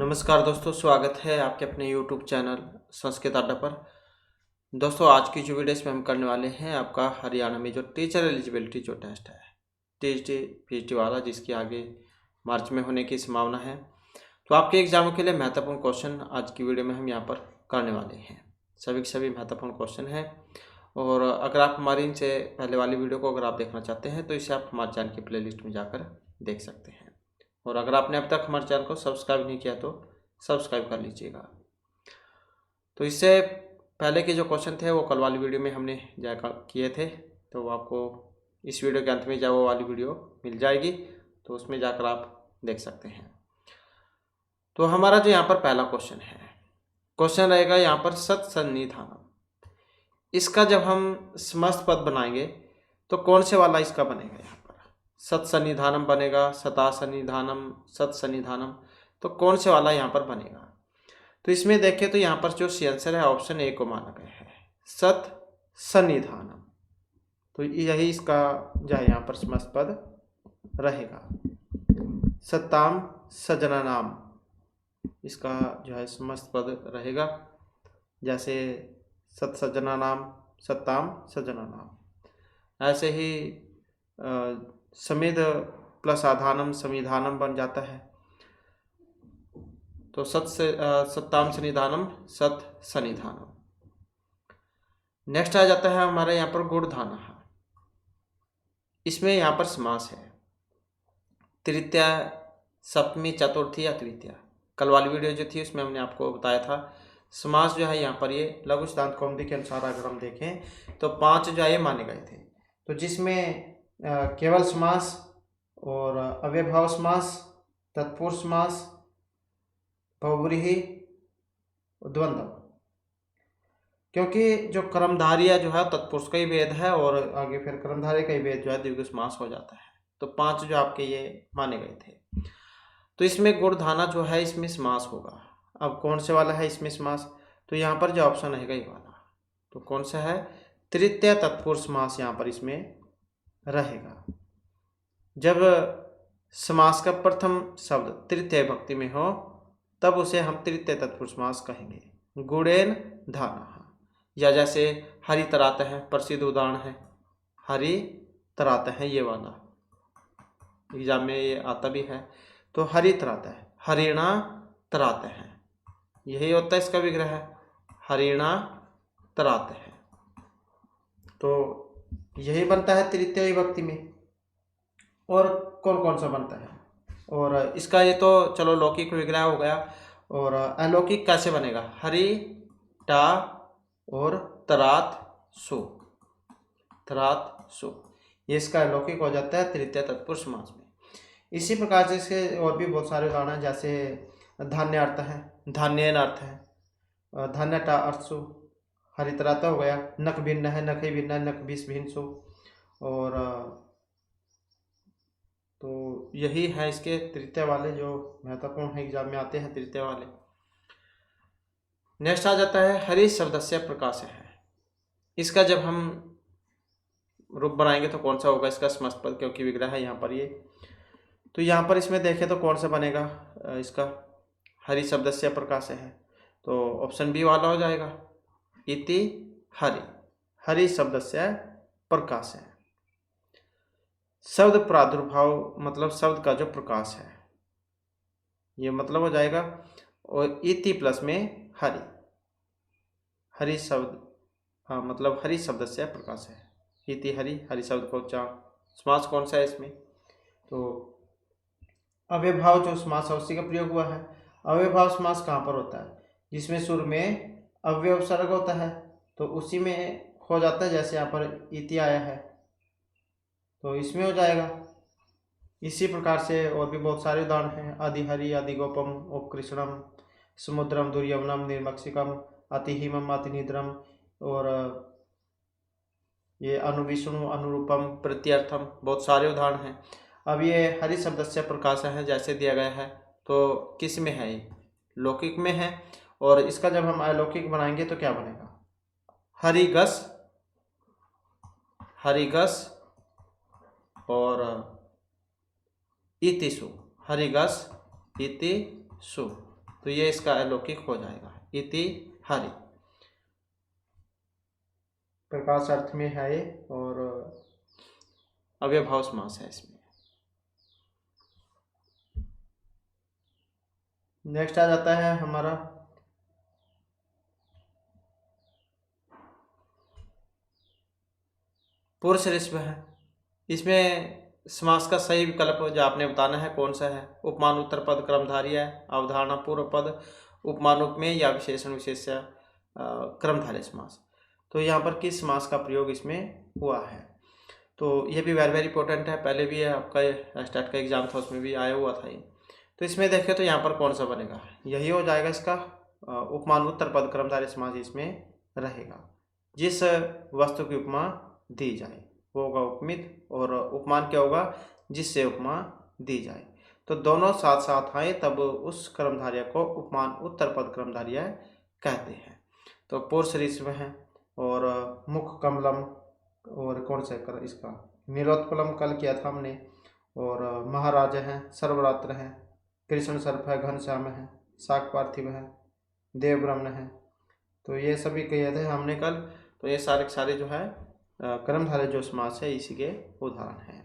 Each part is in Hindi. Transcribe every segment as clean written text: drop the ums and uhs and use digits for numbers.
नमस्कार दोस्तों, स्वागत है आपके अपने YouTube चैनल संस्कृत अड्डा पर। दोस्तों, आज की जो वीडियो इसमें हम करने वाले हैं आपका हरियाणा में जो टीचर एलिजिबिलिटी जो टेस्ट है टीएचटी पीएचडी वाला, जिसकी आगे मार्च में होने की संभावना है। तो आपके एग्जामों के लिए महत्वपूर्ण क्वेश्चन आज की वीडियो में हम यहाँ पर करने वाले हैं। सभी के सभी महत्वपूर्ण क्वेश्चन हैं। और अगर आप हमारी इनसे पहले वाली वीडियो को अगर आप देखना चाहते हैं तो इसे आप हमारे चैनल की प्लेलिस्ट में जाकर देख सकते हैं। और अगर आपने अब तक हमारे चैनल को सब्सक्राइब नहीं किया तो सब्सक्राइब कर लीजिएगा। तो इससे पहले के जो क्वेश्चन थे वो कल वाली वीडियो में हमने जाकर किए थे, तो आपको इस वीडियो के अंत में वो वाली वीडियो मिल जाएगी, तो उसमें जाकर आप देख सकते हैं। तो हमारा जो यहाँ पर पहला क्वेश्चन रहेगा यहाँ पर सत्सन्निधानम। इसका जब हम समस्त पद बनाएंगे तो कौन से वाला इसका बनेगा? यहाँ पर सत्सन्निधानम बनेगा, सतासन्निधानम, सत्सन्निधानम, तो कौन से वाला यहाँ पर बनेगा? तो इसमें देखें तो यहाँ पर जो सी आंसर है ऑप्शन ए को माना गया है, सत्सन्निधानम। तो यही इसका जो है यहाँ पर समस्त पद रहेगा। सत्ताम सजना नाम इसका जो है समस्त पद रहेगा, जैसे सत सजना नाम, सत्ताम सजना नाम। ऐसे ही समिध प्लस आधानम समिधानम बन जाता है। तो सत्ताम सन्निधानम, सत सन्निधानम। नेक्स्ट आ जाता है हमारे यहाँ पर गुणधाना। इसमें यहाँ पर समास है तृतीया, सप्तमी, चतुर्थी या तृतीया। कल वाली वीडियो जो थी उसमें हमने आपको बताया था समास जो है यहाँ पर ये लघु सिद्धांत कौमुदी के अनुसार अगर हम देखें तो 5 जो है ये माने गए थे। तो जिसमें केवल समास और अव्ययभाव समास, तत्पुरुष समास, बहुव्रीहि, द्वंद्व। क्योंकि जो कर्मधारय जो है तत्पुरुष का ही भेद है और आगे फिर कर्मधारय का ही भेद जो है द्विगु समास हो जाता है। तो 5 जो आपके ये माने गए थे। तो इसमें गुणधाना जो है इसमें समास होगा। अब कौन से वाला है इसमें समास? तो यहाँ पर जो ऑप्शन रहेगा ये वाला। तो कौन सा है? तृतीय तत्पुरुष समास यहाँ पर इसमें रहेगा। जब समास का प्रथम शब्द तृतीय भक्ति में हो तब उसे हम तृतीय तत्पुरुष समास कहेंगे। गुणेन धाना, या जैसे हरि तराते हैं, प्रसिद्ध उदाहरण है हरि तराते हैं, ये वाला एग्जाम में ये आता भी है। तो हरि तराते हैं, हरिणा तराते हैं, यही होता है इसका विग्रह है, हरिणा तराते हैं। तो यही बनता है तृतीय विभक्ति में। और कौन कौन सा बनता है? और इसका ये तो चलो लौकिक विग्रह हो गया। और अलौकिक कैसे बनेगा? हरि टा और तरात सु, तरात सु, ये इसका अलौकिक हो जाता है तृतीय तत्पुरुष समास में। इसी प्रकार से इसके और भी बहुत सारे उदाहरण हैं, जैसे धान्य अर्थ है, धान्यन अर्थ है, धान्य टा अर्थ सु, हरितराता हो गया, नख भिन्न है, नख ही भिन्न है, नख बीस भिन्न सु। और तो यही है इसके तृतीय वाले जो महत्वपूर्ण है, एग्जाम में आते हैं तृतीय वाले। नेक्स्ट आ जाता है हरि शब्दस्य प्रकाश है। इसका जब हम रूप बनाएंगे तो कौन सा होगा इसका समस्त पद, क्योंकि विग्रह है यहाँ पर ये। तो यहाँ पर इसमें देखें तो कौन सा बनेगा इसका? हरि शब्दस्य प्रकाश है, तो ऑप्शन बी वाला हो जाएगा, इति हरि, हरि शब्दस्य प्रकाश है। शब्द प्रादुर्भाव मतलब शब्द का जो प्रकाश है, ये मतलब हो जाएगा। और इति प्लस में हरि, हरि शब्द, हाँ मतलब हरि शब्द से प्रकाश है, इति हरि, हरि शब्द को उच्चारण। समास कौन सा है इसमें? तो अव्ययभाव जो समास है उसी का प्रयोग हुआ है। अव्ययभाव समास कहाँ पर होता है? जिसमें शुरू में अव्यय उपसर्ग होता है, तो उसी में हो जाता है। जैसे यहाँ पर इति आया है तो इसमें हो जाएगा। इसी प्रकार से और भी बहुत सारे उदाहरण हैं, अधिहरि, अधिगोपम, उपकृष्णम, समुद्रम, दुर्यमनम, निर्मक्षिकम, अतिहिमम, अतिनिद्रम, और ये अनुविष्णु, अनुरूपम, प्रत्यर्थम, बहुत सारे उदाहरण हैं। अब ये हरि शब्द से प्रकाश है जैसे दिया गया है, तो किस में है? ये लौकिक में है। और इसका जब हम अलौकिक बनाएंगे तो क्या बनेगा? हरिगस, हरिगस और इतिशु, हरिगस इतिशु, तो ये इसका अलौकिक हो जाएगा। इति हरि प्रकाश अर्थ में है ये, और अव्ययभाव समास है इसमें। नेक्स्ट आ जाता है हमारा पुरुष ऋषभ है। इसमें समास का सही विकल्प जो आपने बताना है कौन सा है। उपमान उत्तर पद क्रमधारी है, अवधारणा पूर्व पद उपमान उपमेय या विशेषण विशेष्य क्रमधारय समास। तो यहाँ पर किस समास का प्रयोग इसमें हुआ है, तो ये भी वेरी वेरी इंपॉर्टेंट है। पहले भी आपका स्टार्ट का एग्जाम था, उसमें भी आया हुआ था ये। तो इसमें देखें तो यहाँ पर कौन सा बनेगा, यही हो जाएगा इसका उपमान उत्तर पद क्रमधारय समास इसमें रहेगा। जिस वस्तु की उपमा दी जाए वो होगा उपमित, और उपमान क्या होगा, जिससे उपमा दी जाए। तो दोनों साथ साथ आए तब उस कर्मधारय को उपमान उत्तर पद कर्मधारय कहते हैं। तो पुरुष ऋषभ है, और मुख कमलम, और कौन सा कर इसका निरोत्पलम कल किया था हमने, और महाराज है, सर्वरात्र है, कृष्ण सर्प है, घनश्याम है, शाक पार्थिव है, देवब्रह्म है। तो ये सभी किए थे हमने कल। तो ये सारे सारे जो है कर्मधारय जो समास है इसी के उदाहरण हैं।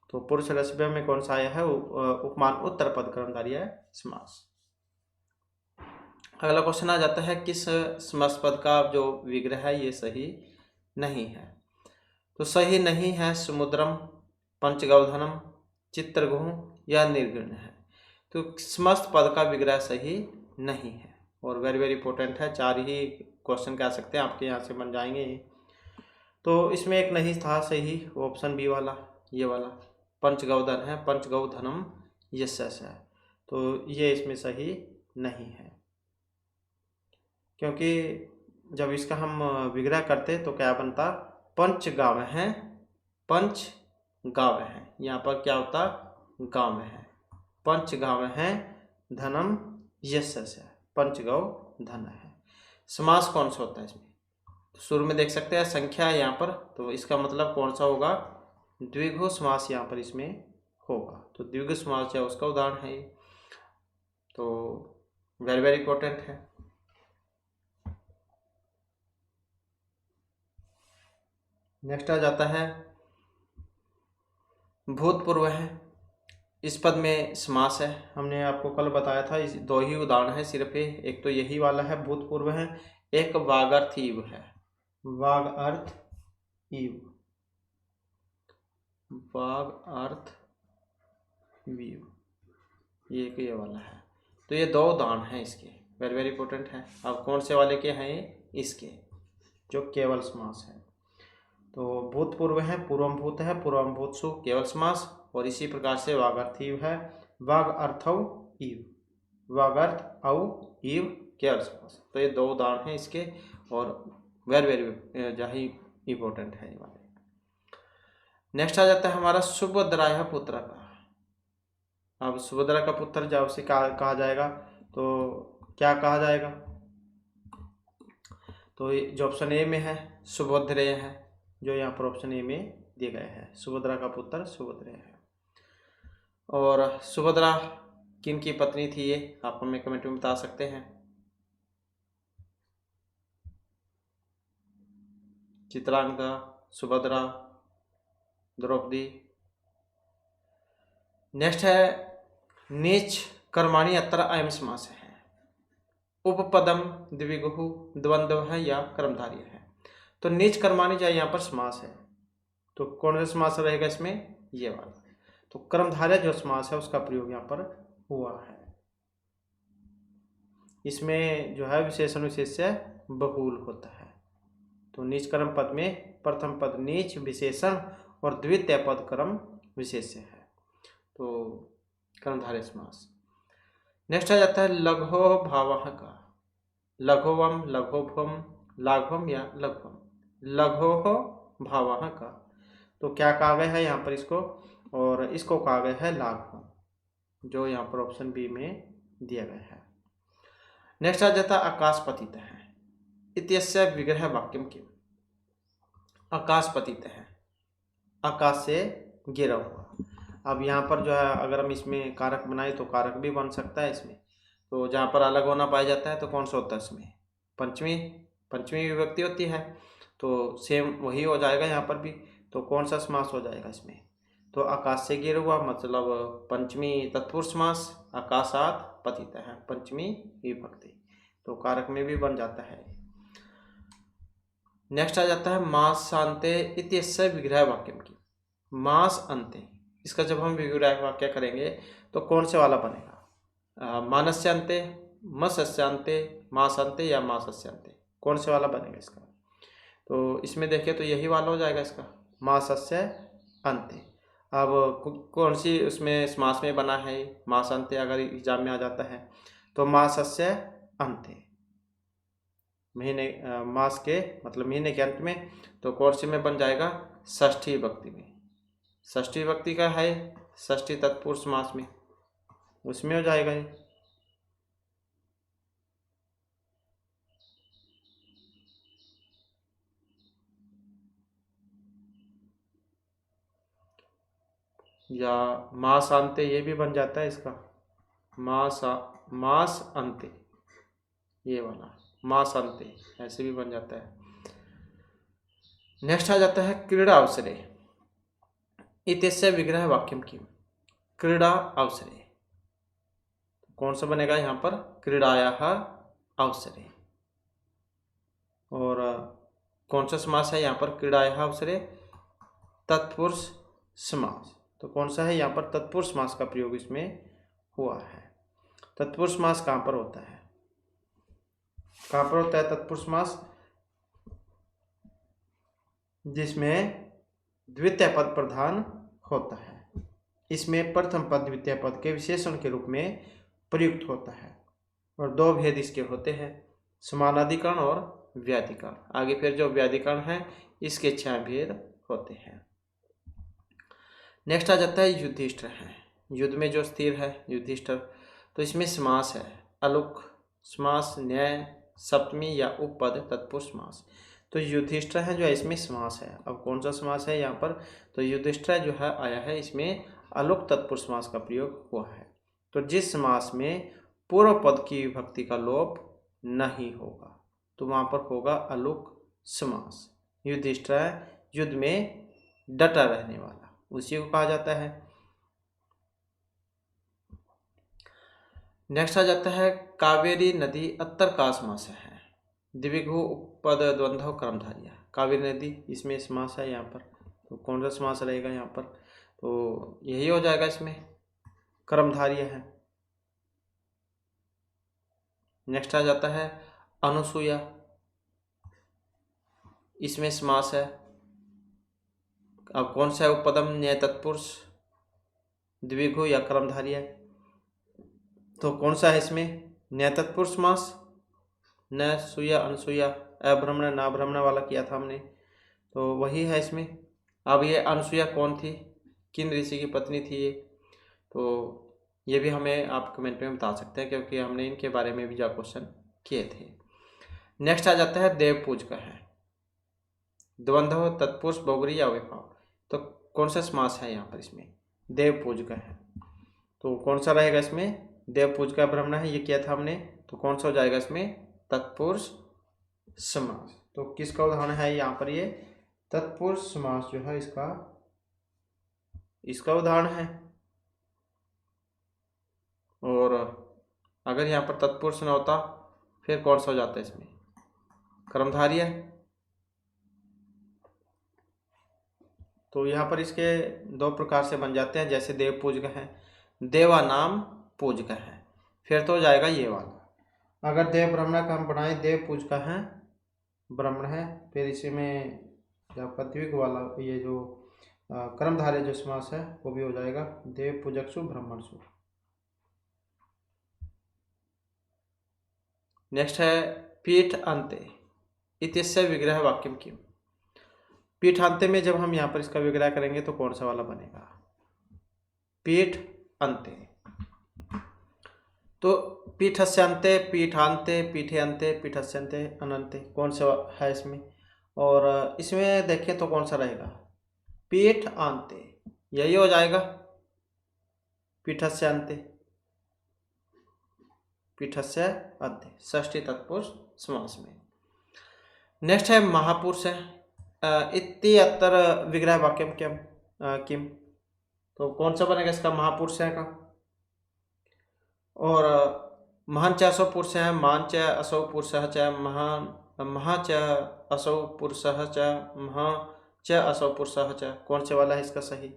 तो पुरुष ऋषभ में कौन सा आया है, उपमान उत्तर पद कर्मधारय समास। अगला क्वेश्चन आ जाता है किस समास पद का जो विग्रह है ये सही नहीं है। तो सही नहीं है समुद्रम, पंचगौधनम, चित्रगुह या निर्गुण है। तो समस्त पद का विग्रह सही नहीं है, और वेरी वेरी इंपॉर्टेंट है। 4 ही क्वेश्चन कह सकते हैं आपके यहाँ से बन जाएंगे। तो इसमें एक नहीं था सही, ऑप्शन बी वाला, ये वाला पंचगौधन है, पंचगौधनम यश है। तो ये इसमें सही नहीं है, क्योंकि जब इसका हम विग्रह करते तो क्या बनता, पंच गाँव है, पंच गाँव है। यहाँ पर क्या होता, गाँव है, पंच गाँव है, धनम यश है, पंचगौ धन है। समास कौन सा होता है इसमें, शुरू में देख सकते हैं संख्या है यहाँ पर, तो इसका मतलब कौन सा होगा, द्विगु समास यहाँ पर इसमें होगा। तो द्विगु समास है उसका उदाहरण है ये। तो वेरी वेरी इंपॉर्टेंट है। नेक्स्ट आ जाता है भूतपूर्व है। इस पद में समास है, हमने आपको कल बताया था। इस 2 ही उदाहरण है सिर्फ, एक तो यही वाला है भूतपूर्व है, एक वागर्थ ईव है, वाग अर्थ ईव, वाग अर्थ वीव, ये वाला है। तो ये 2 उदाहरण हैं इसके, वेरी वेरी इंपॉर्टेंट है। अब कौन से वाले के हैं, इसके जो केवल समास है। तो भूतपूर्व है, पूर्वम भूत है, पूर्वम भूत सु केवल समास, और इसी प्रकार से वागर्थीव है, वाग अर्थव ईव, वागर्थ औ ईव केवल समास। तो ये 2 उदाहरण हैं इसके, और वेरी वेरी जाही इंपॉर्टेंट है ये वाले। नेक्स्ट आ जाता है हमारा सुभद्राय पुत्र का। अब सुभद्रा का पुत्र जब उसे कहा जाएगा तो क्या कहा जाएगा, तो जो ऑप्शन ए में है सुभद्रेय है, जो यहाँ पर ऑप्शन ए में दिए गए हैं, सुभद्रा का पुत्र सुभद्रेय है। और सुभद्रा किन की पत्नी थी ये आप हमें कमेंट में बता सकते हैं। चित्रांगदा, सुभद्रा, द्रौपदी। नेक्स्ट है नीच कर्माणि अत्र अयम समास है, उपपदम द्विगुहु द्वंद्व है या कर्मधारय है। तो नीच कर्माणि जो यहाँ पर समास है, तो कौन सा समास रहेगा इसमें, ये वाला। तो कर्मधारय जो समास है उसका प्रयोग यहाँ पर हुआ है। इसमें जो है विशेषण विशेष्य बहुल होता है। तो नीच कर्म पद में प्रथम पद नीच विशेषण और द्वितीय पद कर्म विशेष्य है, तो कर्मधारय समास। नेक्स्ट आ जाता है लघो भावः का, लघोवम, लघोभम, लाघवम या लघुवम, लघो भावः का। तो क्या कहा गया है यहाँ पर इसको, और इसको कहा गया है लाघवम, जो यहाँ पर ऑप्शन बी में दिया गया है। नेक्स्ट आ जाता है आकाशपतित है, इत्यस्य विग्रह वाक्यम किम। आकाशपतित है, आकाश से गिरा हुआ। अब यहाँ पर जो है अगर हम इसमें कारक बनाए तो कारक भी बन सकता है इसमें। तो जहाँ पर अलग होना पाया जाता है तो कौन सा होता है इसमें? पंचमी पंचमी विभक्ति होती है। तो सेम वही हो जाएगा यहाँ पर भी। तो कौन सा समास हो जाएगा इसमें? तो आकाश से गिर हुआ मतलब पंचमी तत्पुरुष समास, आकाशात पतित है पंचमी विभक्ति, तो कारक में भी बन जाता है। नेक्स्ट आ जाता है मास अंते इत्यस्य विग्रह वाक्यम की। मास अंते, इसका जब हम विग्रह वाक्य करेंगे तो कौन से वाला बनेगा? मानस्यांते, मत्स्यांते, मासांते या मासस्यांते, कौन से वाला बनेगा इसका? तो इसमें देखिए तो यही वाला हो जाएगा इसका, मासस्य अंते। अब कौन सी उसमें समास में बना है मासांते, अगर एग्जाम में आ जाता है तो मासस्य अंते, महीने मास के मतलब महीने के अंत में। तो कौन सी में बन जाएगा? षष्ठी विभक्ति में। षष्ठी विभक्ति का है षष्ठी तत्पुरुष समास में, उसमें हो जाएगा ये। या मास अंते ये भी बन जाता है इसका, मास अंते, ये वाला मास अंते ऐसे भी बन जाता है। नेक्स्ट आ जाता है क्रीड़ा अवसरे इत्यस्य विग्रह वाक्यम की। क्रीड़ा अवसरे कौन सा बनेगा यहाँ पर? क्रीड़ायाः अवसरे। और कौन सा समास है यहाँ पर क्रीड़ायाः अवसरे? तत्पुरुष समास। तो कौन सा है यहाँ पर? तत्पुरुष समास का प्रयोग इसमें हुआ है। तत्पुरुष समास कहाँ पर होता है? कहाँ पर होता है तत्पुरुष समास? जिसमें द्वितीय पद प्रधान होता है। इसमें प्रथम पद द्वितीय पद के विशेषण के रूप में प्रयुक्त होता है और दो भेद इसके होते हैं, समानाधिकरण और व्याधिकरण। आगे फिर जो व्याधिकरण है इसके 6 भेद होते हैं। नेक्स्ट आ जाता है युधिष्ठिर है, युद्ध में जो स्थिर है युधिष्ठिर। तो इसमें समास है अलुक समास, न्याय सप्तमी या उपपद तत्पुरुष समास। तो युधिष्ठिर है जो है इसमें समास है। अब कौन सा समास है यहाँ पर? तो युधिष्ठिर जो है आया है इसमें अलुक तत्पुरुष समास का प्रयोग हुआ है। तो जिस समास में पूर्व पद की विभक्ति का लोप नहीं होगा तो वहाँ पर होगा अलुक समास। युधिष्ठिर युद्ध में डटा रहने वाला, उसी को कहा जाता है। नेक्स्ट आ जाता है कावेरी नदी अत्तर का समास है, द्विगु उपपद द्वंद्व कर्मधारिया। कावेरी नदी इसमें समास है यहाँ पर, तो कौन सा समास रहेगा यहाँ पर? तो यही हो जाएगा, इसमें कर्मधारिया है। नेक्स्ट आ जाता है अनुसूया, इसमें समास है। अब कौन सा है? उपपदम न्याय तत्पुरुष द्विगु या कर्मधारिया। तो कौन सा है इसमें? न्याय तत्पुरुष समास। न सुया अनुसूया, अभ्रमण ना भ्रमण वाला किया था हमने, तो वही है इसमें। अब ये अनुसूया कौन थी, किन ऋषि की पत्नी थी ये? तो ये भी हमें आप कमेंट में बता सकते हैं क्योंकि हमने इनके बारे में भी जो क्वेश्चन किए थे। नेक्स्ट आ जाता है देव पूजक है, द्वंद्व तत्पुरुष बहुब्री या अविभाव। तो कौन सा समास है यहाँ पर? इसमें देव पूजक है, तो कौन सा रहेगा इसमें? देव पूजक ब्रह्मण है, ये किया था हमने, तो कौन सा हो जाएगा इसमें? तत्पुरुष समास। तो किसका उदाहरण है यहाँ पर? ये तत्पुरुष समास जो है इसका उदाहरण है। और अगर यहाँ पर तत्पुरुष न होता फिर कौन सा हो जाता है इसमें? कर्मधारय है। तो यहाँ पर इसके 2 प्रकार से बन जाते हैं, जैसे देव पूजक है, देवा नाम पूजक है, फिर तो हो जाएगा ये वाला। अगर देव ब्राह्मण का हम बनाए, देव पूजक है ब्राह्मण है, फिर इसी में आपका द्विग वाला ये जो कर्मधारय जो समास है वो भी हो जाएगा, देव पूजकसु ब्राह्मणसु। नेक्स्ट है पीठ अंते इत्यस्य विग्रह वाक्यम की। पीठांते में जब हम यहाँ पर इसका विग्रह करेंगे तो कौन सा वाला बनेगा? पीठ अंते। तो पीठस्यन्ते, पीठांते, पीठे अंते, पीठस्यन्ते, अनंते, कौन सा है इसमें? और इसमें देखें तो कौन सा रहेगा? पीठ अंते, यही हो जाएगा पीठस्यन्ते। पीठस्य अद्य, षष्ठी तत्पुरुष समास में। नेक्स्ट है महापुरुष है। इति अत्तर विग्रह वाक्यम किम, तो कौन सा बनेगा इसका महापुरुष है का। और महान च असौ पुरुष है, मान च असौ पुरुष च, महा च असौ पुरुष च, महा च असौ पुरुष च, कौन से वाला है इसका सही।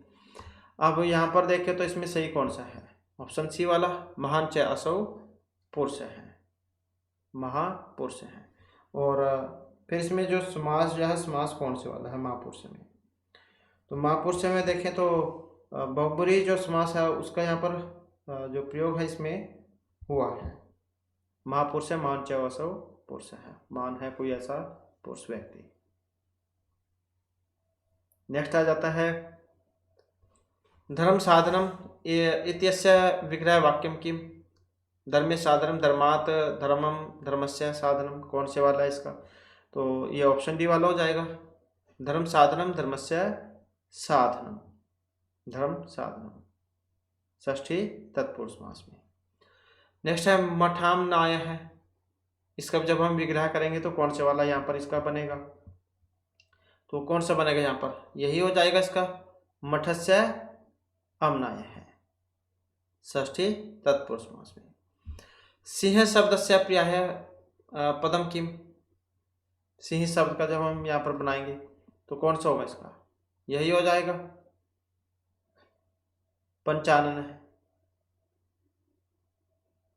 अब यहाँ पर देखें तो इसमें सही कौन सा है, ऑप्शन सी वाला, महान च असौ पुरुष है, महापुरुष है। और फिर इसमें जो समास जो है, समास कौन से वाला है महापुरुष में, तो महापुरुष में देखें तो बहुब्रीहि जो समास है उसका यहाँ पर जो प्रयोग है इसमें हुआ है। महापुरुष है, मान च असौ पुरुष है, मान है कोई ऐसा पुरुष व्यक्ति। नेक्स्ट आ जाता है धर्म साधनम इत्यस्य विग्रह वाक्यम किम, धर्मे साधनम धर्मात् धर्मम धर्मस्य साधनम, कौन से वाला है इसका, तो ये ऑप्शन डी वाला हो जाएगा, धर्म साधनम धर्मस्य साधनम, धर्म साधनम, षष्ठी तत्पुरुष समास में। नेक्स्ट है मठाम नाय है, इसका जब हम विग्रह करेंगे तो कौन से वाला यहाँ पर इसका बनेगा, तो कौन सा बनेगा यहाँ पर, यही हो जाएगा इसका, मठस्य अमनाय है, षष्ठी तत्पुरुष समास में। सिंह शब्द से प्रिय है पदम किम, सिंह शब्द का जब हम यहाँ पर बनाएंगे तो कौन सा होगा इसका, यही हो जाएगा, पंचानन है,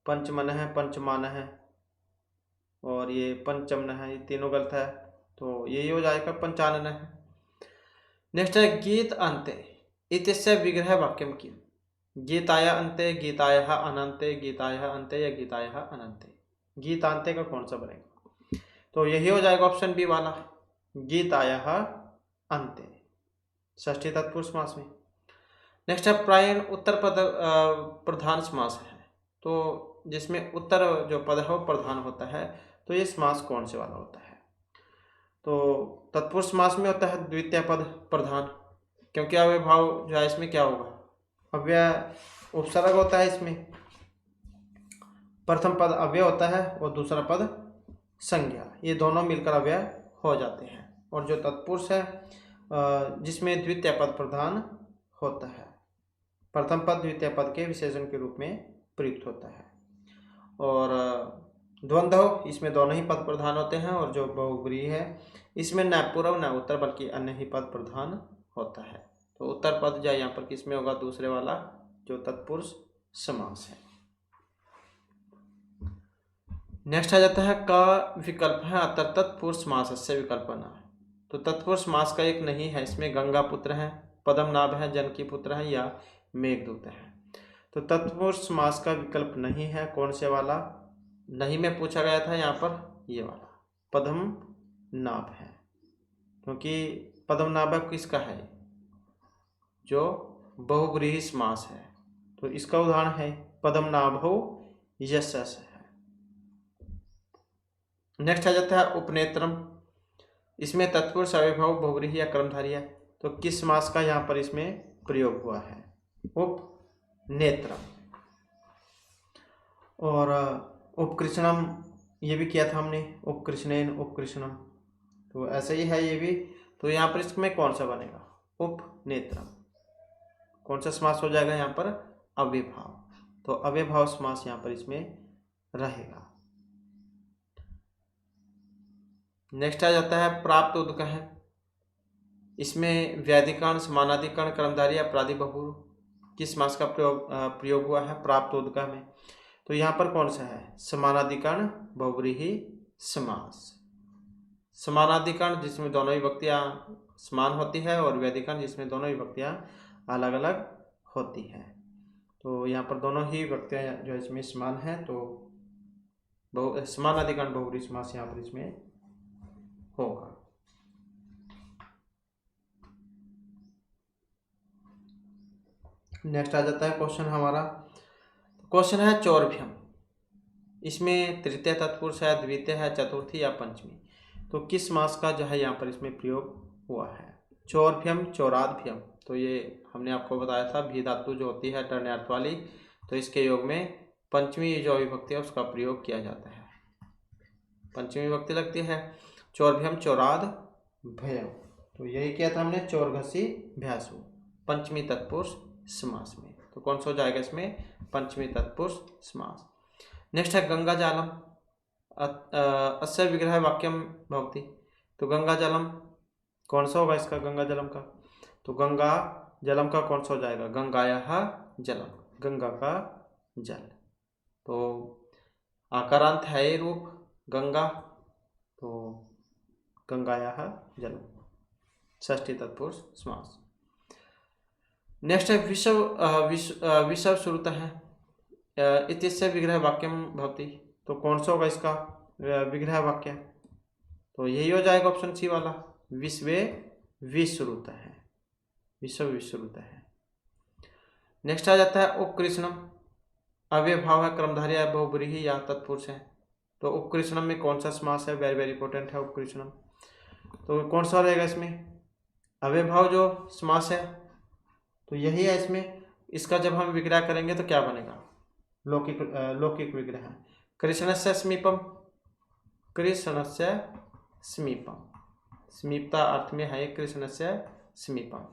पंचमन है, पंचमान है, और ये पंचमन है, ये तीनों गलत है, तो यही हो जाएगा पंचानन है। नेक्स्ट है गीत अंते इत्यस्य विग्रह वाक्यम किम, गीताया अंते, गीताया अनंते, गीताया अंते या गीताया अनंते, गीतांते का कौन सा बनेगा, तो यही हो जाएगा ऑप्शन बी वाला, गीताया अंते, षष्ठी तत्पुरुष समास में। नेक्स्ट है प्रायण उत्तर पद प्रधान समास है, तो जिसमें उत्तर जो पद है वो प्रधान होता है, तो ये समास कौन से वाला होता है, तो तत्पुरुष समास में होता है द्वितीय पद प्रधान, क्योंकि अव्ययभाव जो है इसमें क्या होगा, अव्यय उपसर्ग होता है, इसमें प्रथम पद अव्यय होता है और दूसरा पद संज्ञा, ये दोनों मिलकर अव्यय हो जाते हैं। और जो तत्पुरुष है जिसमें द्वितीय पद प्रधान होता है, प्रथम पद द्वितीय पद के विशेषण के रूप में प्रयुक्त होता है। और द्वंद्व, इसमें दोनों ही पद प्रधान होते हैं। और जो बहुब्रीहि है इसमें न पूर्व न उत्तर बल्कि अन्य ही पद प्रधान होता है, तो उत्तर पद जो यहाँ पर किसमें होगा, दूसरे वाला जो तत्पुरुष समास है। नेक्स्ट आ जाता है का विकल्प है अतर तत्पुरुष समास से विकल्पना, तो तत्पुरुष समास का एक नहीं है, इसमें गंगा पुत्र है, पद्मनाभ है, जनकी पुत्र है या मेघदूत है, तो तत्पुरुष समास का विकल्प नहीं है, कौन से वाला नहीं में पूछा गया था, यहाँ पर ये वाला पद्मनाभ है, क्योंकि पद्मनाभ किसका है, जो बहुब्रीहि समास है, तो इसका उदाहरण है पद्मनाभो यशस है। नेक्स्ट आ जाता है उपनेत्रम, इसमें तत्पुरुष अव्ययभाव बहुब्रीहि या कर्मधारय है, तो किस समास का यहाँ पर इसमें प्रयोग हुआ है, उपनेत्रम। और उपकृष्णम ये भी किया था हमने, उपकृष्णेन उपकृष्णम, तो ऐसे ही है ये भी, तो यहाँ पर इसमें कौन सा बनेगा, उपनेत्रम, कौन सा समास हो जाएगा यहाँ पर, अव्ययभाव, तो अव्ययभाव समास यहाँ पर इसमें रहेगा। नेक्स्ट आ जाता है प्राप्त उद्गह है, इसमें व्याधिकरण समानाधिकरण कर्मधारय या प्रादिबहुर किस समास का प्रयोग हुआ है प्राप्त उद्गह में, तो यहाँ पर कौन सा है, समानाधिकरण बहुब्रीहि समास, समानाधिकरण जिसमें दोनों विभक्तियां समान होती है और व्याधिकरण जिसमें दोनों विभक्तियां अलग अलग होती है, तो यहाँ पर दोनों ही विभक्तियां जो इसमें समान है, तो समानाधिकरण बहुब्रीहि समास यहाँ पर इसमें होगा। नेक्स्ट आ जाता है क्वेश्चन हमारा, क्वेश्चन है चौर्भ्यम, इसमें तृतीय तत्पुरुष है, द्वितीय है, चतुर्थी या पंचमी, तो किस समास का जो है यहाँ पर इसमें प्रयोग हुआ है, चौर्भ्यम चौराद्भ्यम, तो ये हमने आपको बताया था भी धातु जो होती है टर्न्यार्थ वाली, तो इसके योग में पंचमी जो अविभक्ति है उसका प्रयोग किया जाता है। पंचमी विभक्ति लगती है। चौर्भ्यम चौराद भयम, तो यही किया था हमने, चौरघसी भ्यासु, पंचमी तत्पुरुष समास में। तो कौन सा हो जाएगा इसमें, पंचमी तत्पुरुष समास। नेक्स्ट है गंगा जालम, अस्य विग्रह वाक्यम भवति। तो गंगा जलम कौन सा होगा इसका, गंगा जलम का, तो गंगा जलम का कौन सा हो जाएगा, गंगायाः जलम, गंगा का जल। तो आकारांत है ये रूप गंगा, तो गंगायाः जलम, षष्ठी तत्पुरुष समास। नेक्स्ट है विषव श्रुतः इत्यस्य विग्रह वाक्यम भवति। तो कौन सा होगा इसका विग्रह वाक्य, तो यही हो जाएगा ऑप्शन सी वाला, विश्वे विश्रुतः, विश्व विश्रुतः है। नेक्स्ट आ जाता है उपकृष्णम, अव्ययभाव है, क्रमधारी है, बहुब्रीहि या तत्पुरुष है। तो उपकृष्णम में कौन सा समास है, वेरी वेरी इंपॉर्टेंट है उपकृष्णम। तो कौन सा रहेगा इसमें, अव्ययभाव जो समास है, तो यही है इसमें। इसका जब हम विग्रह करेंगे तो क्या बनेगा, लौकिक विग्रह। कृष्णस्य समीपम, कृष्णस्य समीपम, समीपता अर्थ में है कृष्णस्य समीपम,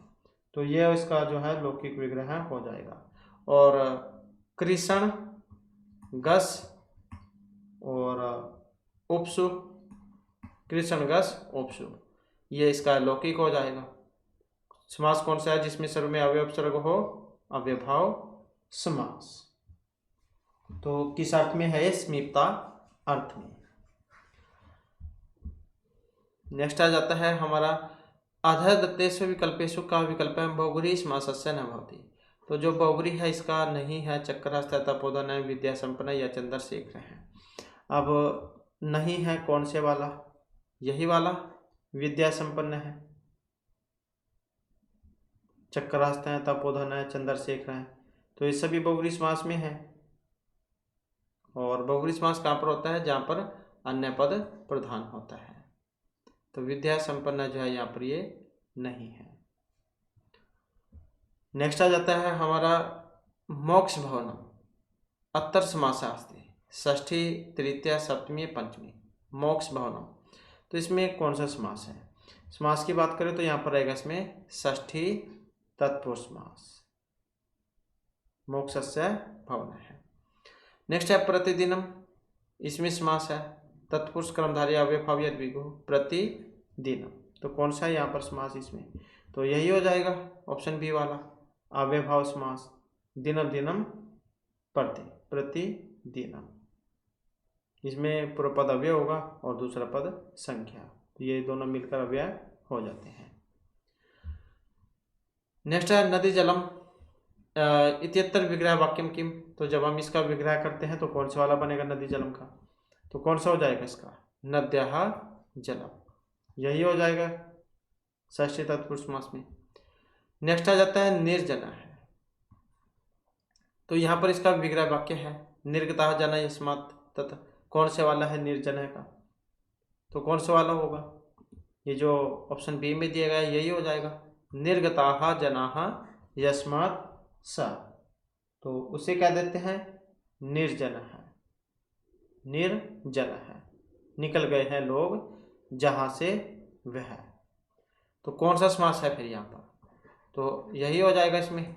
तो ये इसका जो है लौकिक विग्रह हो जाएगा। और कृष्ण गस और उपसु, कृष्ण गस उपसु, ये इसका लौकिक हो जाएगा। समास कौन सा है जिसमें सर्व में अव्यय उपसर्ग हो, अव्ययभाव समास। तो किस अर्थ में है, समीपता अर्थ में। नेक्स्ट आ जाता है हमारा अधः दत्तेषु विकल्पेषु का विकल्प बहुब्रीहि समासस्य न भवति। तो जो बहुब्रीहि है इसका नहीं है, चक्रहस्त, तपोधन है, विद्या संपन्न या चंद्रशेखर है। अब नहीं है कौन से वाला, यही वाला विद्या संपन्न है, चक्रहस्त है, तपोधन है, चंद्रशेखर है, तो ये सभी बहुब्रीहि समास में है। और बहुब्रीहि समास कहाँ पर होता है, जहाँ पर अन्य पद प्रधान होता है। तो विद्या संपन्न जो है यहाँ पर ये नहीं है। नेक्स्ट आ जाता है हमारा मोक्ष भवनम, अत्तर समासास्ति, षष्ठी तृतीया सप्तमी पंचमी, मोक्ष भवनम। तो इसमें कौन सा समास है, समास की बात करें तो यहाँ पर रहेगा इसमें षष्ठी तत्पुरुष समास, मोक्षस्य भवन है। नेक्स्ट है प्रतिदिनम, इसमें समास है, तत्पुरुष क्रमधारी अव्ययभाव या द्विगु, प्रतिदिनम। तो कौन सा है यहाँ पर समास इसमें, तो यही हो जाएगा ऑप्शन बी वाला, अव्ययभाव समास, दिनम दिनम प्रति, प्रतिदिनम। इसमें पूरा पद अव्यय होगा और दूसरा पद संख्या, तो ये दोनों मिलकर अव्यय हो जाते हैं। नेक्स्ट है नदी जलम इत्यत्र विग्रह वाक्यम किम। तो जब हम इसका विग्रह करते हैं तो कौन सा वाला बनेगा नदी जलम का, तो कौन सा हो जाएगा इसका, नद्याः जलम, यही हो जाएगा षष्ठी तत्पुरुष समास में। नेक्स्ट आ जाता है निर्जना है, तो यहाँ पर इसका विग्रह वाक्य है, निर्गतः जना यस्मात् तत्। कौन से वाला है निर्जन का, तो कौन सा वाला होगा, ये जो ऑप्शन बी में दिया गया है यही हो जाएगा, निर्गताः जनाः यस्मात् स। तो उसे क्या देते हैं, निर्जन है, निर्जन है, निकल गए हैं लोग जहां से वह। तो कौन सा समास है फिर यहाँ पर, तो यही हो जाएगा इसमें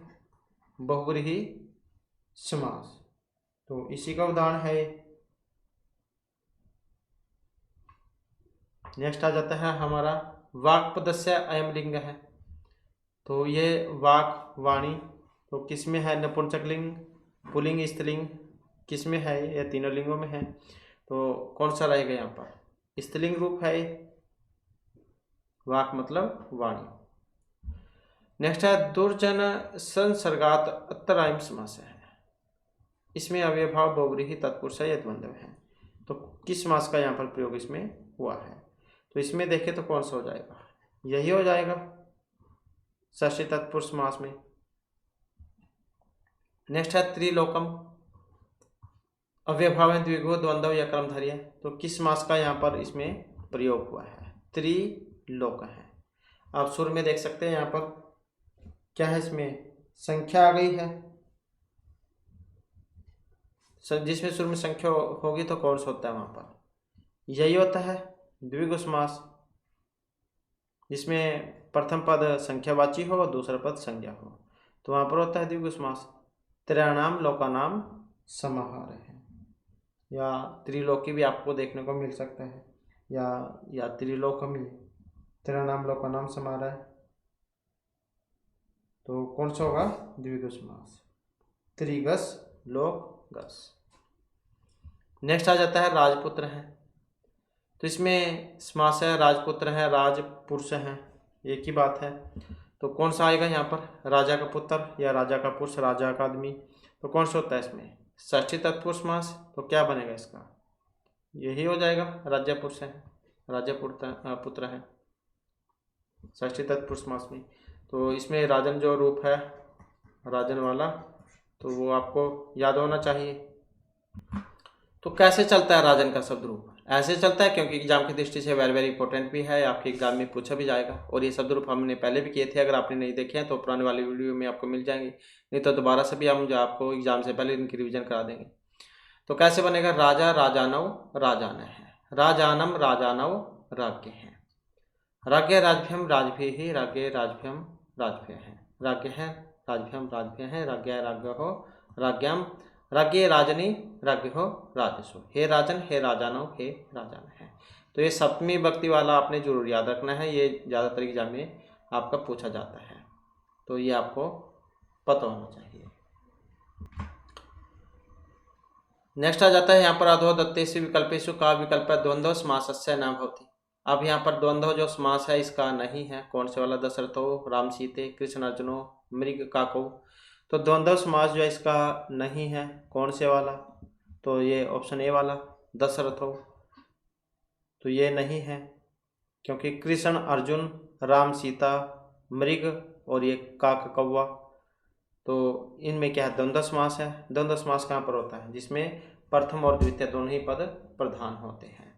बहुब्रीहि समास। तो इसी का उदाहरण है। नेक्स्ट आ जाता है हमारा वाक्पदस्य अयम लिंग है। तो ये वाक वाणी, तो किस में है, नपुंसक लिंग, पुल्लिंग, स्त्रीलिंग, किस में है, ये तीनों लिंगों में है। तो कौन सा रहेगा यहाँ पर, स्त्रीलिंग रूप है वाक मतलब वाणी। नेक्स्ट है दुर्जन संसर्गात अत्तरायम समास है, इसमें अव्ययभाव बहुब्रीहि तत्पुरुष यद्वंद्व है। तो किस समास का यहाँ पर प्रयोग इसमें हुआ है, तो इसमें देखें तो कौन सा हो जाएगा, यही हो जाएगा षष्ठी तत्पुरुष समास में। नेक्स्ट है त्रिलोकम, अव्ययभाव है, द्विगु, द्वंद्व या क्रमधारी है। तो किस समास का यहाँ पर इसमें प्रयोग हुआ है, त्रिलोक है। आप सुर में देख सकते हैं यहाँ पर क्या है, इसमें संख्या आ गई है, जिसमें शुरू में संख्या होगी तो कौन सा होता है वहाँ पर, यही होता है द्विगु समास, जिसमें प्रथम पद संख्यावाची हो और दूसरा पद संज्ञा हो, तो वहाँ पर होता है द्विगु समास। त्रयाणाम लोकानाम समाहार है, या त्रिलोकी भी आपको देखने को मिल सकता है, या त्रिलोकमी, त्रयाणाम लोकानाम समाहार है, तो कौन सा होगा द्विगु समास, त्रिगस लोक गस। नेक्स्ट आ जाता है राजपुत्र हैं, तो इसमें समास है राजपुत्र है, राजपुरुष हैं, एक ही बात है। तो कौन सा आएगा यहाँ पर, राजा का पुत्र या राजा का पुरुष, राजा का आदमी, तो कौन सा होता है इसमें षष्ठी तत्पुरुष समास, तो क्या बनेगा इसका, यही हो जाएगा राज्य पुरुष है, राज्य पुत्र है षष्ठी तत्पुरुष समास में। तो इसमें राजन जो रूप है राजन वाला, तो वो आपको याद होना चाहिए। तो कैसे चलता है राजन का शब्द रूप, ऐसे चलता है क्योंकि एग्जाम की दृष्टि से वेरी वेरी इंपॉर्टेंट भी है, आपके एग्जाम में पूछा भी जाएगा। और ये शब्द रूप हमने पहले भी किए थे, अगर आपने नहीं देखे हैं तो पुराने वाली वीडियो में आपको मिल जाएंगे, नहीं तो दोबारा से भी हम जो आपको एग्जाम से पहले इनकी रिविजन करा देंगे। तो कैसे बनेगा, राजा राजानव राजान है, राजानम राजानव राज्ञ है, राज्ञ राजभ्यम राजभ्य ही, राज्ञ राजभ्यम राजभ्य है, राज्ञ है राजभ्यम राजभ्य है, राज्ञ राज्ञ हो राज्ञाम, राज्ञ राजनी राज्ञ हो राजसु, हे राजन हे राजानव हे राजान है। तो ये सप्तमी विभक्ति वाला आपने जरूर याद रखना है, ये ज़्यादातर एग्जाम में आपका पूछा जाता है, तो ये आपको पता होना चाहिए। नेक्स्ट आ जाता है यहाँ पर अधो दत्तेषु विकल्पेषु का विकल्प द्वंद्व समासस्य न भवति। अब यहाँ पर द्वंद्व जो समास है इसका नहीं है, कौन से वाला, दशरथो राम सीते कृष्ण अर्जुनो मृग काको, तो द्वंद्व समास जो है इसका नहीं है, कौन से वाला, तो ये ऑप्शन ए वाला दशरथो, तो ये नहीं है क्योंकि कृष्ण अर्जुन राम सीता मृग और ये काक कौवा, तो इनमें क्या है द्वंद्व समास है। द्वंद्व समास कहाँ पर होता है, जिसमें प्रथम और द्वितीय दोनों ही पद प्रधान होते हैं,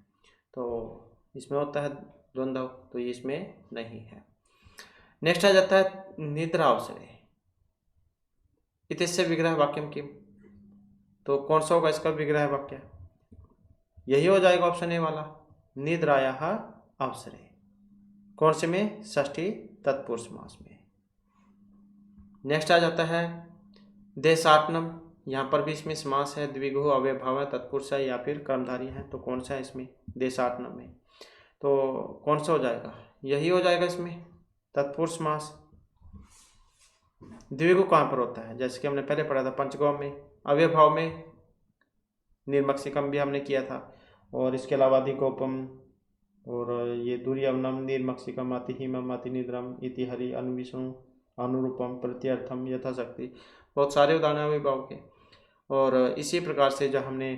तो इसमें होता है द्वंद्व, तो ये इसमें नहीं है। नेक्स्ट आ जाता है निद्रा अवसरे इत्यस्य विग्रह वाक्यम किम, तो कौन सा होगा इसका विग्रह वाक्य, यही हो जाएगा ऑप्शन ए वाला निद्रायाः अवसरे, कौन से में, षष्ठी तत्पुरुष समास में। नेक्स्ट आ जाता है देशाटनम, यहाँ पर भी इसमें समास है, द्विगु अव्ययभाव तत्पुरुष है या फिर कर्मधारी है, तो कौन सा है इसमें देशाटनम में, तो कौन सा हो जाएगा, यही हो जाएगा इसमें तत्पुरुष समास। द्विगु कहाँ पर होता है, जैसे कि हमने पहले पढ़ा था पंचगौम में, अव्ययभाव में निर्मक्षिकम भी हमने किया था, और इसके अलावा अधिकोपम और ये दुर्यवनम निर्मक्षिकम अतिहिमम अतिनिद्रम इति हरि अनुविष्णु अनुरूपम प्रत्यर्थम यथाशक्ति, बहुत सारे उदाहरण अव्ययभाव के। और इसी प्रकार से जो हमने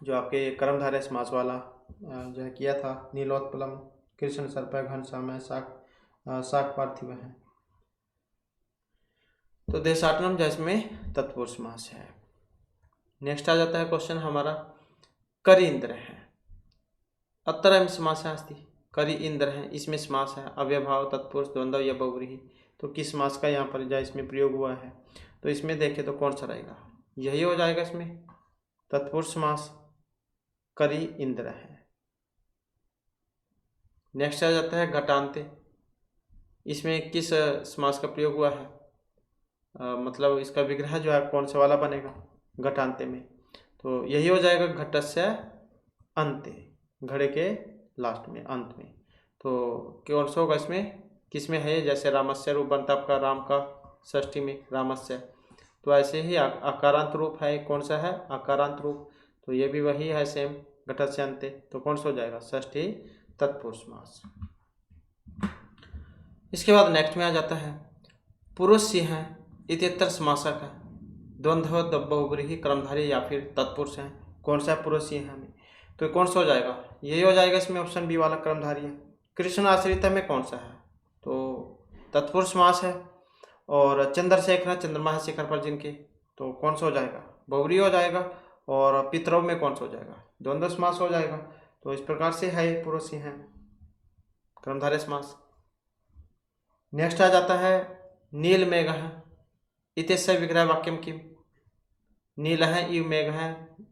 जो आपके कर्मधारय समास वाला जो है किया था, नीलोत्पलम कृष्ण सर्प घनश्याम है शाक पार्थिव है, तो देशाटनम जिसमें तत्पुरुष समास है। नेक्स्ट आ जाता है क्वेश्चन हमारा करि इंद्र है, अत्र समास अस्ति, करि इंद्र है, इसमें समास है, अव्ययभाव तत्पुरुष द्वंद्व या बहुव्रीहि, तो किस समास का यहाँ पर जो इसमें प्रयोग हुआ है, तो इसमें देखें तो कौन सा रहेगा, यही हो जाएगा इसमें तत्पुरुष समास करि इंद्र है। नेक्स्ट आ जाता है घटान्ते, इसमें किस समास का प्रयोग हुआ है, मतलब इसका विग्रह जो है कौन सा वाला बनेगा घटान्ते में, तो यही हो जाएगा घटस्य अंते, घड़े के लास्ट में अंत में, तो कौन सा होगा इसमें, किस में है, जैसे रामस्य रूप बनता आपका राम का षष्ठी में रामस्य, तो ऐसे ही आकारांत रूप है, कौन सा है आकारांत रूप, तो ये भी वही है सेम घटस्य अंते, तो कौन सा हो जाएगा षष्ठी तत्पुरुष समास। इसके बाद नेक्स्ट में आ जाता है पुरुष है इत्यत्र समासक है, द्वंद्व बहुव्रीहि कर्मधारी या फिर तत्पुरुष है, कौन सा पुरुष है हमें, तो कौन सा हो जाएगा, यही हो जाएगा इसमें ऑप्शन बी वाला कर्मधारी है। कृष्ण आश्रित में कौन सा है, तो तत्पुरुष समास है, और चंद्रशेखर चंद्रमा है शिखर पर जिनके, तो कौन सा हो जाएगा बहुव्रीहि हो जाएगा, और पितरव में कौन सा हो जाएगा द्वंद्व समास हो जाएगा, तो इस प्रकार से है पुरुष है कर्मधारय समास। नेक्स्ट आ जाता है नील मेघ है इत्यस्य विग्रह वाक्यम किम, नील है इव मेघ है,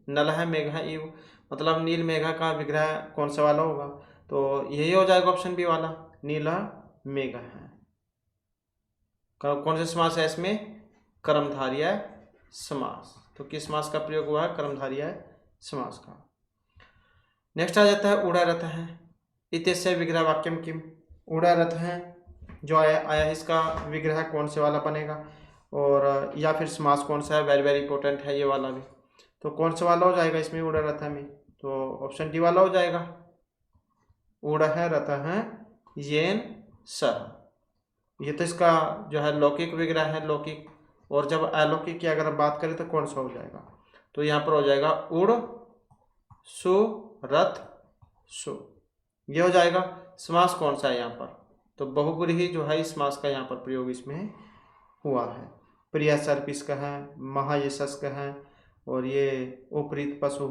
नल है मेघ है इव, मतलब नील मेघा का विग्रह कौन सा वाला होगा? तो यही हो जाएगा ऑप्शन बी वाला, नीला मेघ है। कौन सा समास है इसमें? कर्मधारय समास। तो किस समास का प्रयोग हुआ है? कर्मधारय समास का। नेक्स्ट आ जाता है उड़ारथ है। इत्यस्य विग्रह वाक्यम किम। उड़ारथ है जो आया इसका विग्रह कौन से वाला बनेगा, और या फिर समास कौन सा है? वेरी वेरी इंपॉर्टेंट है ये वाला भी। तो कौन सा वाला हो जाएगा इसमें उड़ारथ में? तो ऑप्शन डी वाला हो जाएगा। उड़ है रथ है येन सह। ये तो इसका जो है लौकिक विग्रह है, लौकिक। और जब अलौकिक की अगर बात करें तो कौन सा हो जाएगा? तो यहाँ पर हो जाएगा उड़ सु रथ सु, ये हो जाएगा। समास कौन सा है यहाँ पर? तो बहुब्रीहि जो है इस समास का यहाँ पर प्रयोग इसमें हुआ है। प्रिय सर्पिष्क है, महायशस्क है, और ये उपरीत पशु,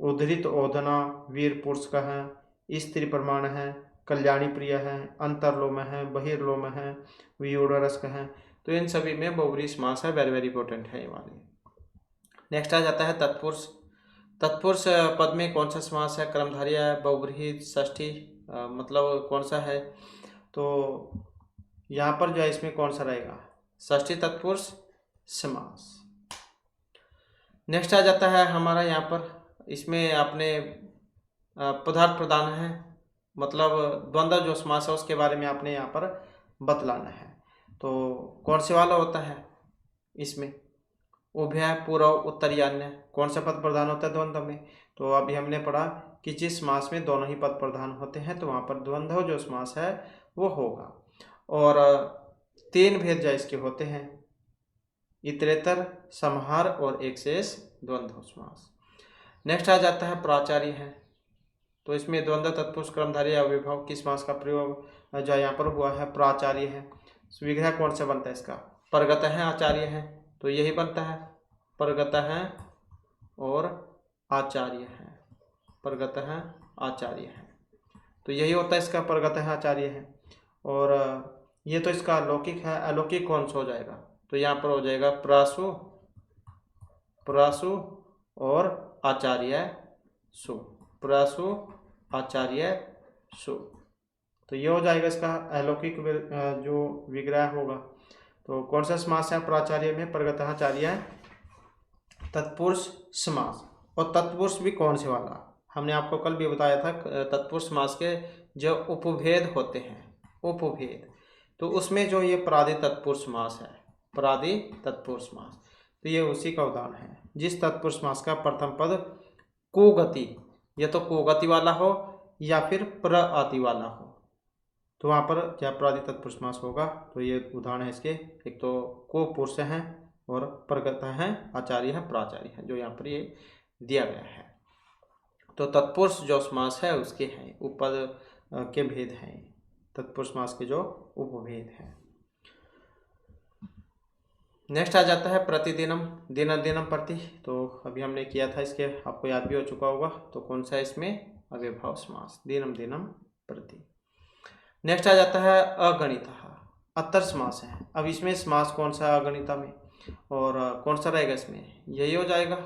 उद्धृत ओदना, वीर पुरुष का है, स्त्री प्रमाण है, कल्याणी प्रिय है, अंतरलोम है, बहिर्लोम है, वियोडरस्क है। तो इन सभी में बहुब्रीहि समास है, वेरी वेरी इंपॉर्टेंट है ये वाली। नेक्स्ट आ जाता है तत्पुरुष। तत्पुरुष पद में कौन सा समास है? कर्मधारय, बहुब्रीहि, षष्ठी, मतलब कौन सा है? तो यहाँ पर जो है इसमें कौन सा रहेगा? षष्ठी तत्पुरुष समास। नेक्स्ट आ जाता है हमारा यहाँ पर, इसमें आपने पदार्थ प्रधान है, मतलब द्वंद्व जो समास है उसके बारे में आपने यहाँ पर बतलाना है। तो कौन से वाला होता है इसमें? उभय, पूर्व, उत्तरीयान्य, कौन सा पद प्रधान होता है द्वंद्व में? तो अभी हमने पढ़ा कि जिस समास में दोनों ही पद प्रधान होते हैं तो वहाँ पर द्वंद्व जो समास है वो होगा। और 3 भेद जो इसके होते हैं, इतरेतर, समहार और एक शेष द्वंद्व समास। नेक्स्ट आ जाता है प्राचार्य है। तो इसमें द्वंद्व, तत्पुरुष, कर्मधारय, अव्ययभाव किस समास का प्रयोग जो यहाँ पर हुआ है? प्राचार्य है। विग्रह कौन सा बनता है इसका? परगत है, आचार्य है, तो यही बनता है, परगत है और आचार्य है, परगत है आचार्य है, तो यही होता है इसका, परगत है आचार्य है। और ये तो इसका अलौकिक है, अलौकिक कौन सा हो जाएगा? तो यहाँ पर हो जाएगा प्रासु, प्रासु और आचार्य सु, प्रासु आचार्य सु। तो ये हो जाएगा इसका अलौकिक जो विग्रह होगा। तो कौन सा समास है प्राचार्य में? परगताचार्य तत्पुरुष समास। और तत्पुरुष भी कौन से वाला? हमने आपको कल भी बताया था तत्पुरुष समास के जो उपभेद होते हैं, उपभेद, तो उसमें जो ये परादि तत्पुरुष समास है, परादि तत्पुरुष समास, तो ये उसी का उदाहरण है। जिस तत्पुरुष समास का प्रथम पद कुगति, या तो कुगति वाला हो या फिर प्रआति वाला हो, तो वहाँ पर क्या परादि तत्पुरुष समास होगा? तो ये उदाहरण है इसके, एक तो को पुरुष हैं और परगत हैं, आचार्य है, प्राचार्य है, जो यहाँ पर ये दिया गया है। तो तत्पुरुष जो समास है उसके हैं उपपद के भेद हैं, तत्पुरुष समास के जो उपभेद हैं। नेक्स्ट आ जाता है प्रतिदिनम, दिन दिनम प्रति। तो अभी हमने किया था, इसके आपको याद भी हो चुका होगा। तो कौन सा है इसमें? अव्ययभाव समास, दिनम दिनम प्रति। नेक्स्ट आ जाता है अगणितः, अत्तर समास है। अब इसमें समास कौन सा अगणिता में, और कौन सा रहेगा इसमें? यही हो जाएगा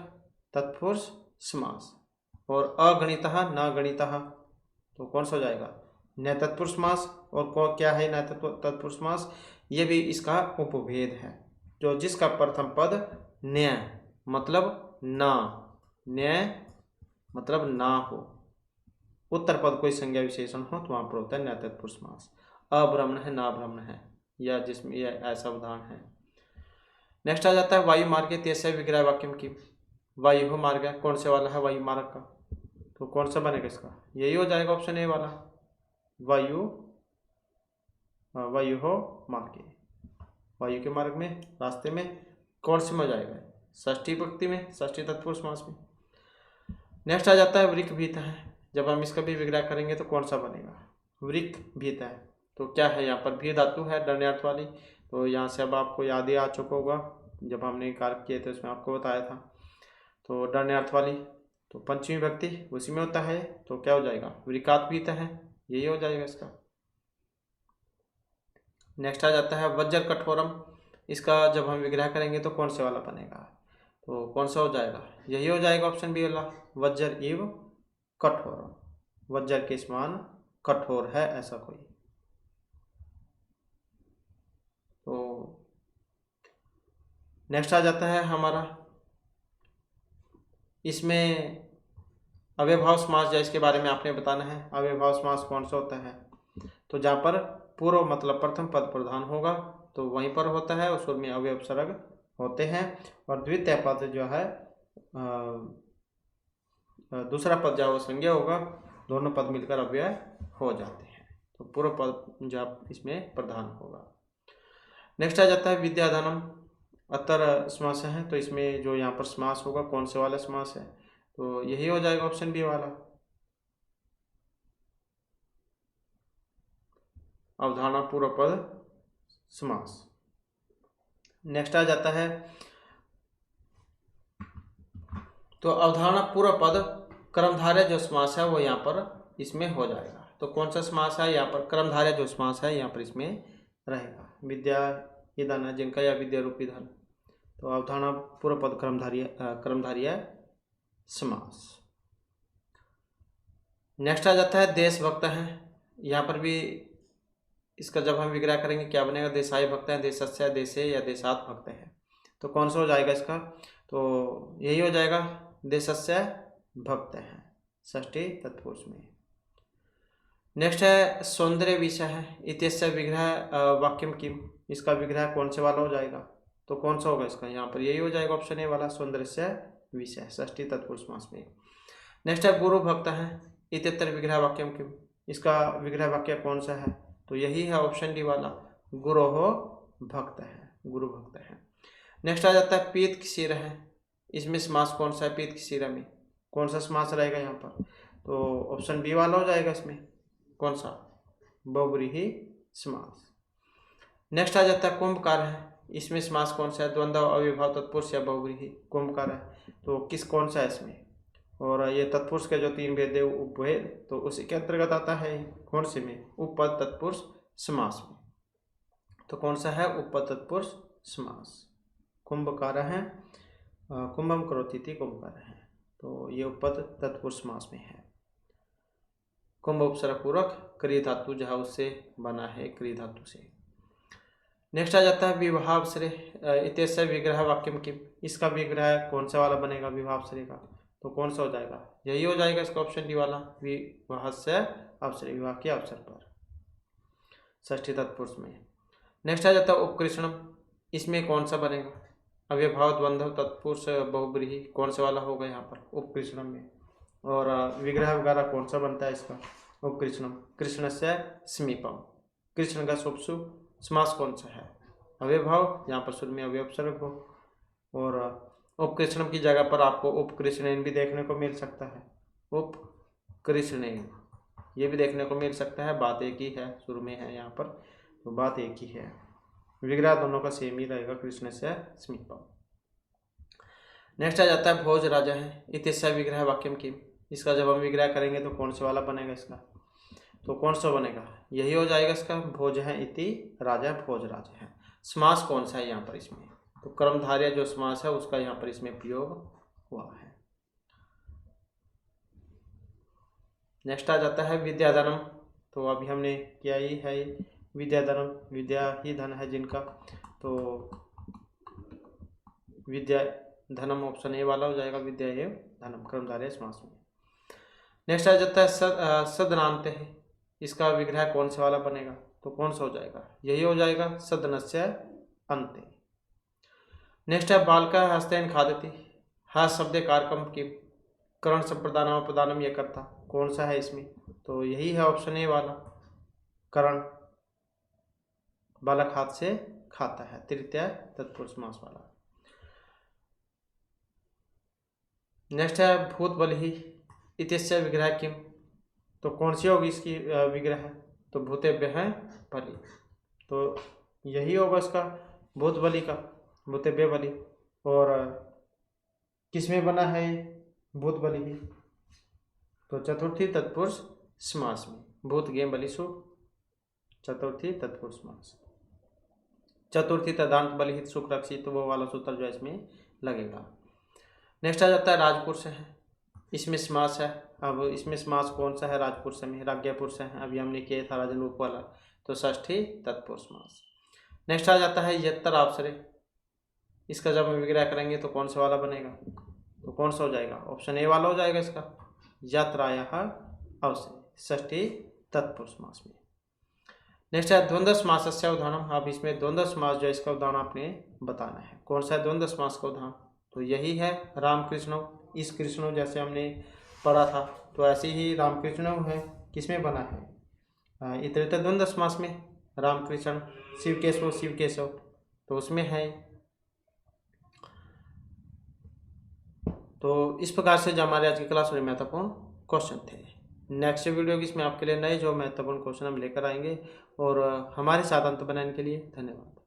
तत्पुरुष समास। और अगणितः न गणितः, तो कौन सा हो जाएगा? न तत्पुरुष समास। और कौन क्या है न तत्पुरुष समास? ये भी इसका उपभेद है, जो जिसका प्रथम पद न्याय मतलब ना, न्याय मतलब ना हो, उत्तर पद कोई संज्ञा विशेषण हो तो वहाँ पर होता है न्याय तत्पुरुष समास। अब्राह्मण है, ना ब्राह्मण है, या जिसमें यह ऐसा उदाहरण है। नेक्स्ट आ जाता है वायु मार्ग, तेसरे विग्रह वाक्यम की। वायु मार्ग है, कौन से वाला है वायु मार्ग का? तो कौन सा बनेगा इसका? यही हो जाएगा ऑप्शन ए वाला, वायु, वायु हो मार्ग, वायु के मार्ग में, रास्ते में, कौन से में जाएगा? षष्ठी विभक्ति में, षष्ठी तत्पुरुष समास में। नेक्स्ट आ जाता है वृक्क भीत है। जब हम इसका भी विग्रह करेंगे तो कौन सा बनेगा? वृक्क भीत है। तो क्या है यहाँ पर? भी धातु है डंड्यार्थ वाली। तो यहाँ से अब आपको याद ही आ चुका होगा, जब हमने कार्य किए थे उसमें आपको बताया था। तो दंड्यार्थ वाली, तो पंचमी विभक्ति उसी में होता है, तो क्या हो जाएगा? वृक्कात भीत है, यही हो जाएगा इसका। नेक्स्ट आ जाता है वज्र कठोरम। इसका जब हम विग्रह करेंगे तो कौन से वाला बनेगा? तो कौन सा हो जाएगा? यही हो जाएगा ऑप्शन बी वाला, वज्र इव कठोर। वज्र के समान कठोर है ऐसा कोई। तो नेक्स्ट आ जाता है हमारा, इसमें अव्ययभाव समास, या इसके बारे में आपने बताना है अव्ययभाव समास कौन सा होता है। तो जहाँ पर पूर्व मतलब प्रथम पद प्रधान होगा तो वहीं पर होता है, उस में अव्यय उपसर्ग होते हैं, और द्वितीय पद जो है दूसरा पद जो संज्ञा होगा, दोनों पद मिलकर अव्यय हो जाते हैं। तो पूर्व पद जो इसमें प्रधान होगा। नेक्स्ट आ जाता है विद्याधनम अतर समास है। तो इसमें जो यहाँ पर समास होगा कौन से वाला समास है? तो यही हो जाएगा ऑप्शन बी वाला, अवधारणा पूर्व पद समास। नेक्स्ट आ जाता है, तो अवधारणा पूर्व पद कर्मधारय जो समास है वो यहाँ पर इसमें हो जाएगा। तो कौन सा समास है यहाँ पर? कर्मधारय जो समास है यहाँ पर इसमें रहेगा। विद्या ये धन है जिनका, या विद्या रूपी धन। तो अवधारणा पूर्व पद कर्मधारय समास। नेक्स्ट आ जाता है देशभक्त है। यहाँ पर भी इसका जब हम विग्रह करेंगे क्या बनेगा? देशाय भक्त है, देशस्य, देशे या देशात भक्त है। तो कौन सा हो जाएगा इसका? तो यही हो जाएगा, देशस्य भक्त है, षष्ठी तत्पुरुष में। नेक्स्ट है सौंदर्य विषय है। इत्यस्य विग्रह वाक्यम किम, इसका विग्रह कौन से वाला हो जाएगा? तो कौन सा होगा इसका? यहाँ पर यही हो जाएगा ऑप्शन ए वाला, सौंदर्य से विषय, षष्ठी तत्पुरुष समास में। नेक्स्ट है गुरु भक्त है। इत्यत्र विग्रह वाक्यम किम, इसका विग्रह वाक्य कौन सा है? तो यही है ऑप्शन डी वाला, गुरु हो भक्त है, गुरु भक्त है। नेक्स्ट आ जाता है पीत शिर है। इसमें समास कौन सा है? पीत शिर में कौन सा समास रहेगा यहाँ पर? तो ऑप्शन बी वाला हो जाएगा इसमें, कौन सा? बहुव्रीहि समास। नेक्स्ट आ जाता है कुंभकार है। इसमें समास कौन सा है? द्वंद्व, अव्ययभाव, तत्पुरुष या बहुव्रीहि। कुंभकार है तो किस कौन सा है इसमें? और ये तत्पुरुष के जो तीन भेद है उपभेद, तो उसी के अंतर्गत आता है। कौन से में? उपपद तत्पुरुष समास में। तो कौन सा है? उपपद तत्पुरुष समास। कुंभकार है, कुंभम करोति इति कुंभकार है, तो ये उपपद तत्पुरुष समास में है। कुंभ उपसर्ग पूर्वक क्रिय धातु जहाँ उससे बना है, क्रिय धातु से। नेक्स्ट आ जाता है विवाहावसरे। इत्यस्य विग्रह वाक्यम किम, इसका विग्रह कौन सा वाला बनेगा विवाहावसरे का? तो कौन सा हो जाएगा? यही हो जाएगा इसका ऑप्शन डी वाला, विवाहस्य अवसरे, विवाह के अवसर पर, षष्ठी तत्पुरुष में। नेक्स्ट आ जाता है उपकृष्णम। इसमें कौन सा बनेगा? अव्ययभाव, द्वंद्व, तत्पुरुष, बहुव्रीहि, कौन सा वाला होगा यहाँ पर उपकृष्णम में? और विग्रह वगैरह कौन सा बनता है इसका? उपकृष्णम, कृष्णस्य समीपम। कृष्ण का शुभ समास कौन सा है? अव्ययभाव, यहाँ पर शुरू में अव्यय उपसर्ग हो। और उपकृष्णम की जगह पर आपको उपकृष्णेन भी देखने को मिल सकता है, उपकृष्णेन ये भी देखने को मिल सकता है। बात एक ही है, शुरू में है यहाँ पर, तो बात एक ही है। विग्रह दोनों का सेम ही रहेगा, कृष्ण से समीपम। नेक्स्ट आ जाता है भोज राजा है। इत्यस्य विग्रह वाक्यम किम, इसका जब हम विग्रह करेंगे तो कौन से वाला बनेगा इसका? तो कौन सा बनेगा? यही हो जाएगा इसका, भोज है इति राजा, भोज राजा है। समास कौन सा है यहाँ पर इसमें? तो कर्मधारय जो समास है उसका यहाँ पर इसमें प्रयोग हुआ है। नेक्स्ट आ जाता है विद्याधनम। तो अभी हमने किया ही है विद्याधनम, विद्या ही धन है जिनका, तो विद्या धनम ऑप्शन ए वाला हो जाएगा, विद्या एवं धनम कर्मधारय समास में। नेक्स्ट आ जाता है सदनांत है। इसका विग्रह कौन से वाला बनेगा? तो कौन सा हो जाएगा? यही हो जाएगा, सदनस्य अंते। नेक्स्ट है बालका हस्तैन खादति। हस्त शब्द कारकम की करण संप्रदानम प्रदानम ये करता, कौन सा है इसमें? तो यही है ऑप्शन ए वाला, करण, बालक हाथ से खाता है, तृतीय तत्पुरुष समास वाला। नेक्स्ट है भूत बलि इत्यस्य विग्रह किम, तो कौन सी होगी इसकी विग्रह? तो भूतेभ्य है बलि, तो यही होगा इसका, भूत बलि का, भूतेभ्य बलि। और किस में बना है भूत बलि ही? तो चतुर्थी तत्पुरुष समास में, भूत गेम बलिसु, चतुर्थी तत्पुरुष समास। चतुर्थी तदांत बलिहित सुख रक्षित, वो वाला सूत्र जो इसमें लगेगा। नेक्स्ट आ जाता है राजपुरुष है, इसमें समास है। अब इसमें समास कौन सा है राजपुरुष में, राज्ञपुरुष है, अभी हमने किया था राजन रूप वाला, तो षष्ठी तत्पुरुष समास। नेक्स्ट आ जाता है यत्तर आपसरे, इसका जब हम विग्रह करेंगे तो कौन सा वाला बनेगा, तो कौन सा हो जाएगा, ऑप्शन ए वाला हो जाएगा इसका, यात्रायाः अवसरे, षष्ठी तत्पुरुष समास में। नेक्स्ट है द्वंद्व समासस्य उदाहरणम। अब इसमें द्वंद्व समास जो है इसका उदाहरण आपने बताना है, कौन सा है द्वंद्व समास का उदाहरण, तो यही है रामकृष्ण, इस कृष्ण जैसे हमने पढ़ा था, तो ऐसे ही रामकृष्ण है, किसमें बना है, इतरेतर द्वंद्व समास में, रामकृष्ण शिव केशव शिव केशव, तो उसमें है। तो इस प्रकार से जो हमारे आज की क्लास में महत्वपूर्ण क्वेश्चन थे। नेक्स्ट वीडियो की इसमें आपके लिए नए जो महत्वपूर्ण क्वेश्चन हम लेकर आएंगे, और हमारे साथ अंत बनाने के लिए धन्यवाद।